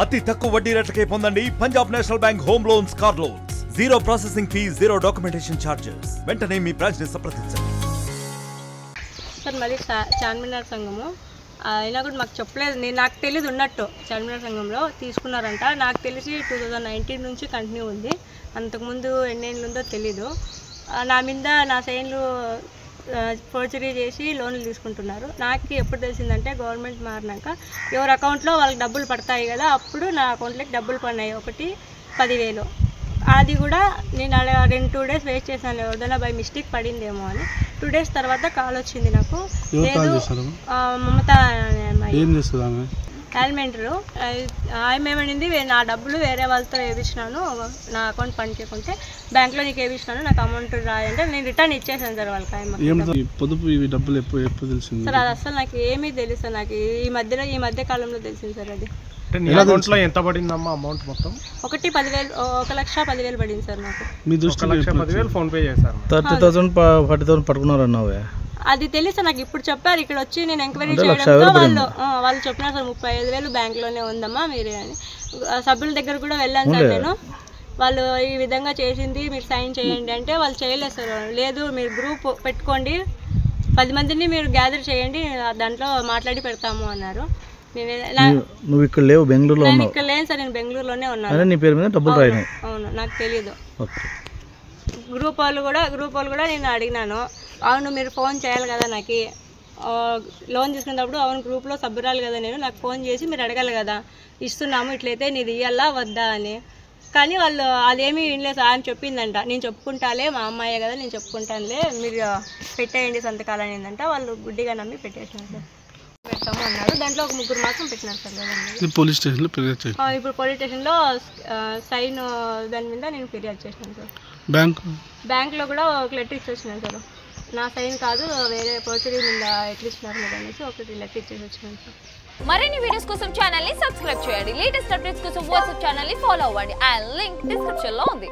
అతి తక్కువ వడ్డీ రేట్లకే పొందండి Punjab national bank home loans, car loans. Zero processing fee, zero documentation charges. వెంటనే మీ బ్రాంచ్ ని సంప్రదించండి. సార్ మరి చార్మినార్ సంఘము అయినా కూడా మాకు చెప్పలేదు. నాకు తెలియదు ఉన్నట్టు చార్మినార్ సంఘంలో తీసుకున్నారంట. నాకు తెలిసి 2019 నుంచి కంటిన్యూ ఉంది. అంతకుముందు ఎన్నేళ్ళు ఉందో తెలీదు. నా మీద నా సైన్లు ఫోర్జరీ చేసి లోన్లు తీసుకుంటున్నారు. నాకు ఎప్పుడు తెలిసిందంటే గవర్నమెంట్ మారినాక ఎవరి అకౌంట్లో వాళ్ళకి డబ్బులు పడతాయి కదా, అప్పుడు నా అకౌంట్లోకి డబ్బులు పడినాయి. ఒకటి 10,000. అది కూడా నేను 2 days వేస్ట్ చేశాను, ఎవరిదైనా బై మిస్టేక్ పడిందేమో అని. 2 days తర్వాత కాల్ వచ్చింది నాకు. లేదు మమత హెల్మెంటరు ఆమె ఏమనింది, నా డబ్బులు వేరే వాళ్ళతో వేయించినాను, నా అకౌంట్ పని చేయకుంటే బ్యాంక్లో నీకు వేయించినాను, నాకు అమౌంట్ రాయంటే నేను రిటర్న్ ఇచ్చేసాను సార్ వాళ్ళకి. సార్ అది అసలు నాకు ఏమీ తెలుసు. నాకు ఈ మధ్య కాలంలో తెలిసింది సార్. అది ఎంత పడిందమ్మా అమౌంట్ మొత్తం? 1,10,000 పడింది సార్ నాకు. 1,10,000 ఫోన్ పే చేశారు. 30,000 40,000 పట్టుకున్నారన్నావే. అది తెలుసు నాకు. ఇప్పుడు చెప్పారు ఇక్కడ వచ్చి నేను ఎంక్వైరీ చేయడంతో వాళ్ళు చెప్పినారు సార్ 35,000 బ్యాంక్లోనే ఉందమ్మా మీరే అని. సభ్యుల దగ్గర కూడా వెళ్ళాను సార్ నేను. వాళ్ళు ఈ విధంగా చేసింది మీరు సైన్ చేయండి అంటే వాళ్ళు చేయలేదు సార్. లేదు మీరు గ్రూప్ పెట్టుకోండి, 10 మందిని మీరు గ్యాదర్ చేయండి, దాంట్లో మాట్లాడి పెడతాము అన్నారు. నువ్వు ఇక్కడ లేవు, బెంగళూరులో నేను ఇక్కడ లేను సార్, నేను బెంగళూరులోనే ఉన్నాను. నీ పేరు మీద డబ్బులు రాయినాయి. అవును, నాకు తెలియదు. గ్రూప్ వాళ్ళు కూడా నేను అడిగినాను, అవును మీరు ఫోన్ చేయాలి కదా నాకు లోన్ తీసుకున్నప్పుడు, అవును గ్రూప్లో సభ్యురాలు కదా నేను, నాకు ఫోన్ చేసి మీరు అడగాలి కదా ఇస్తున్నాము ఇట్లయితే నీది ఇయ్యాలా వద్దా అని. కానీ వాళ్ళు అదేమీ వినలేదు. ఆయన చెప్పిందంట నేను చెప్పుకుంటాలే, మా అమ్మాయే కదా నేను చెప్పుకుంటానులే, మీరు పెట్టేయండి సంతకాలు అనేదంట. వాళ్ళు గుడ్డిగా నమ్మి పెట్టేసినారు సార్. పెడతాము అన్నారు. దాంట్లో ఒక 3 మాత్రం పెట్టినారు సార్. ఇప్పుడు పోలీస్ స్టేషన్లో సైన్ దాని మీద నేను ఫిర్యాదు చేసినాను సార్. బ్యాంక్లో కూడా ఒక లెటర్ ఇచ్చి వచ్చినాను సార్. నా సైన్ కాదు వేరే పోర్చరీ మీద ఎట్లా ఇచ్చినారు మీరు అనేసి ఒకటి లెటర్ ఇచ్చేసి వచ్చినాను సార్. మరిన్ని వీడియోస్ కోసం ఛానల్ ని సబ్స్క్రైబ్ చేయండి. లేటెస్ట్ అప్డేట్స్ కోసం వాట్సాప్ ఛానల్ ని ఫాలో అవ్వండి. ఆ లింక్ డిస్క్రిప్షన్ లో ఉంది.